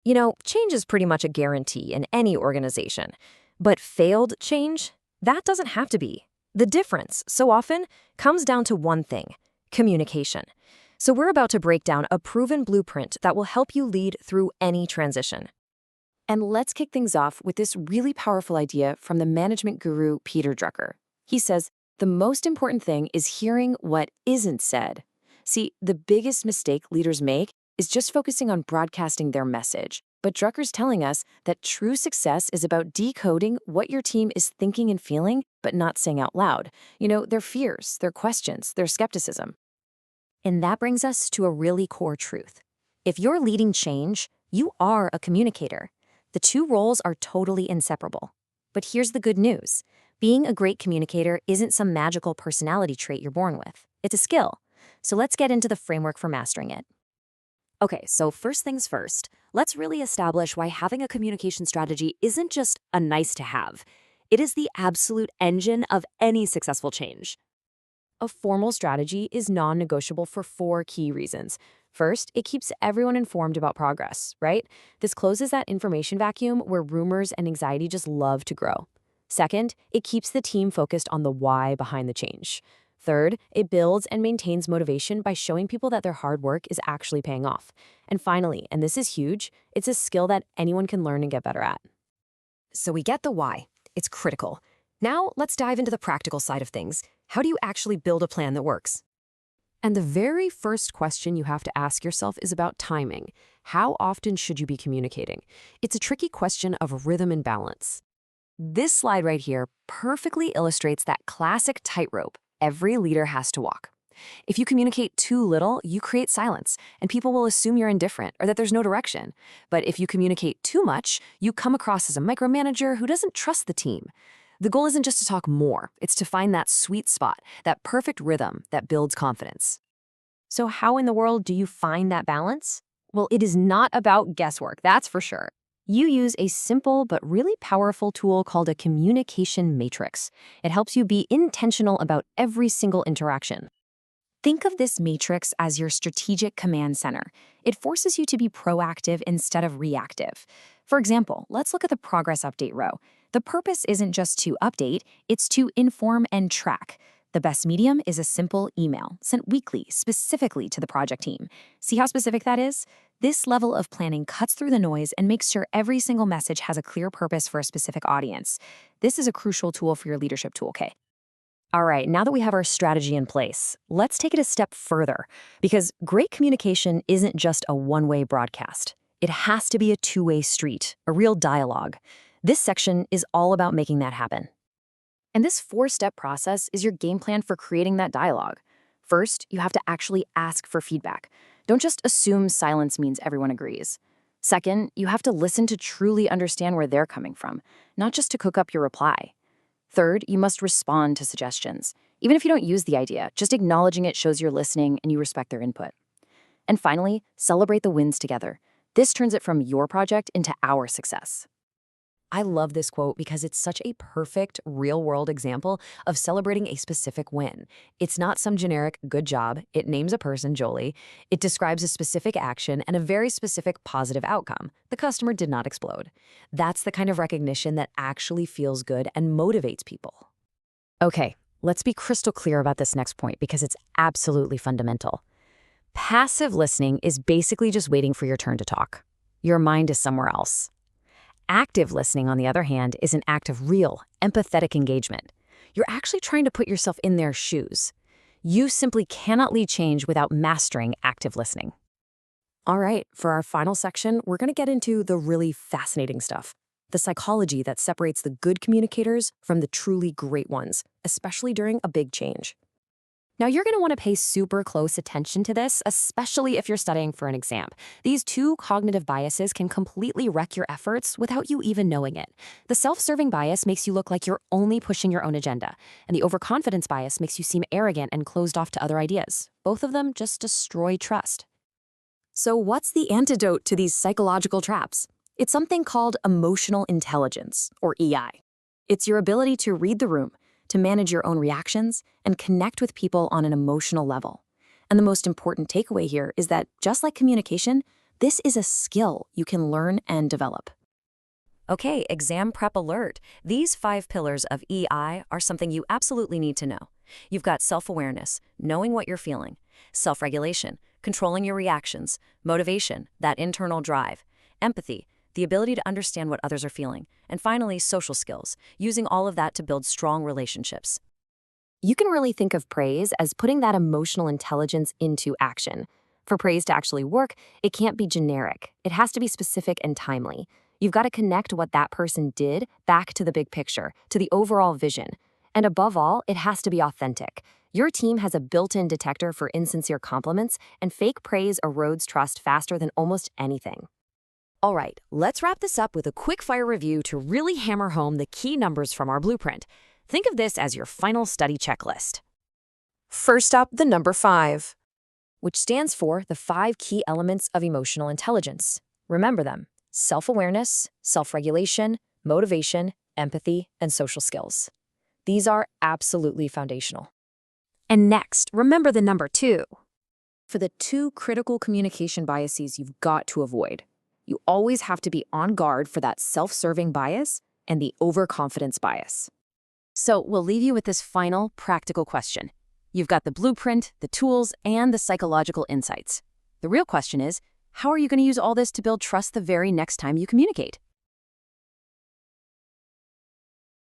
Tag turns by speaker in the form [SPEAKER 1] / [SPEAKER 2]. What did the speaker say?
[SPEAKER 1] Change is pretty much a guarantee in any organization. But failed change? That doesn't have to be. The difference, so often, comes down to one thing: communication. So we're about to break down a proven blueprint that will help you lead through any transition. And let's kick things off with this really powerful idea from the management guru Peter Drucker. He says, the most important thing is hearing what isn't said. See, the biggest mistake leaders make is just focusing on broadcasting their message. But Drucker's telling us that true success is about decoding what your team is thinking and feeling, but not saying out loud. Their fears, their questions, their skepticism. And that brings us to a really core truth. If you're leading change, you are a communicator. The two roles are totally inseparable. But here's the good news. Being a great communicator isn't some magical personality trait you're born with. It's a skill. So let's get into the framework for mastering it. Okay, so first things first, let's really establish why having a communication strategy isn't just a nice to have. It is the absolute engine of any successful change. A formal strategy is non-negotiable for 4 key reasons. First, it keeps everyone informed about progress, right? This closes that information vacuum where rumors and anxiety just love to grow. Second, it keeps the team focused on the why behind the change. Third, it builds and maintains motivation by showing people that their hard work is actually paying off. And finally, and this is huge, it's a skill that anyone can learn and get better at. So we get the why. It's critical. Now let's dive into the practical side of things. How do you actually build a plan that works? And the very first question you have to ask yourself is about timing. How often should you be communicating? It's a tricky question of rhythm and balance. This slide right here perfectly illustrates that classic tightrope every leader has to walk. If you communicate too little, you create silence, and people will assume you're indifferent or that there's no direction. But if you communicate too much, you come across as a micromanager who doesn't trust the team. The goal isn't just to talk more, it's to find that sweet spot, that perfect rhythm that builds confidence. So how in the world do you find that balance? Well, it is not about guesswork, that's for sure. You use a simple but really powerful tool called a communication matrix. It helps you be intentional about every single interaction. Think of this matrix as your strategic command center. It forces you to be proactive instead of reactive. For example, let's look at the progress update row. The purpose isn't just to update, it's to inform and track. The best medium is a simple email, sent weekly, specifically to the project team. See how specific that is? This level of planning cuts through the noise and makes sure every single message has a clear purpose for a specific audience. This is a crucial tool for your leadership toolkit. All right, now that we have our strategy in place, let's take it a step further, because great communication isn't just a one-way broadcast. It has to be a two-way street, a real dialogue. This section is all about making that happen. And this 4-step process is your game plan for creating that dialogue. First, you have to actually ask for feedback. Don't just assume silence means everyone agrees. Second, you have to listen to truly understand where they're coming from, not just to cook up your reply. Third, you must respond to suggestions. Even if you don't use the idea, just acknowledging it shows you're listening and you respect their input. And finally, celebrate the wins together. This turns it from your project into our success. I love this quote because it's such a perfect, real-world example of celebrating a specific win. It's not some generic good job. It names a person, Jolie. It describes a specific action and a very specific positive outcome. The customer did not explode. That's the kind of recognition that actually feels good and motivates people. Okay, let's be crystal clear about this next point because it's absolutely fundamental. Passive listening is basically just waiting for your turn to talk. Your mind is somewhere else. Active listening, on the other hand, is an act of real, empathetic engagement. You're actually trying to put yourself in their shoes. You simply cannot lead change without mastering active listening. All right, for our final section, we're going to get into the really fascinating stuff. The psychology that separates the good communicators from the truly great ones, especially during a big change. Now, you're going to want to pay super close attention to this, especially if you're studying for an exam. These 2 cognitive biases can completely wreck your efforts without you even knowing it. The self-serving bias makes you look like you're only pushing your own agenda, and the overconfidence bias makes you seem arrogant and closed off to other ideas. Both of them just destroy trust. So what's the antidote to these psychological traps? It's something called emotional intelligence, or EI. It's your ability to read the room, to manage your own reactions, and connect with people on an emotional level. And the most important takeaway here is that, just like communication,
[SPEAKER 2] This is a skill you can learn and develop.
[SPEAKER 1] Okay, exam prep alert. These 5 pillars of EI are something you absolutely need to know. You've got self-awareness, knowing what you're feeling, self-regulation, controlling your reactions, motivation, that internal drive, empathy, the ability to understand what others are feeling, and finally, social skills, using all of that to build strong relationships.
[SPEAKER 2] You can really think of praise as putting that emotional intelligence into action. For praise to actually work, it can't be generic. It has to be specific and timely. You've got to connect what that person did back to the big picture, to the overall vision. And above all, it has to be authentic. Your team has a built-in detector for insincere compliments, and fake praise erodes trust faster than almost anything.
[SPEAKER 1] All right, let's wrap this up with a quick fire review to really hammer home the key numbers from our blueprint. Think of this as your final study checklist. First up, the number 5, which stands for the 5 key elements of emotional intelligence. Remember them: self-awareness, self-regulation, motivation, empathy, and social skills. These are absolutely foundational.
[SPEAKER 3] And next, remember the number 2.
[SPEAKER 2] For the 2 critical communication biases you've got to avoid. You always have to be on guard for that self-serving bias and the overconfidence bias.
[SPEAKER 3] So we'll leave you with this final practical question. You've got the blueprint, the tools, and the psychological insights. The real question is, how are you going to use all this to build trust the very next time you communicate?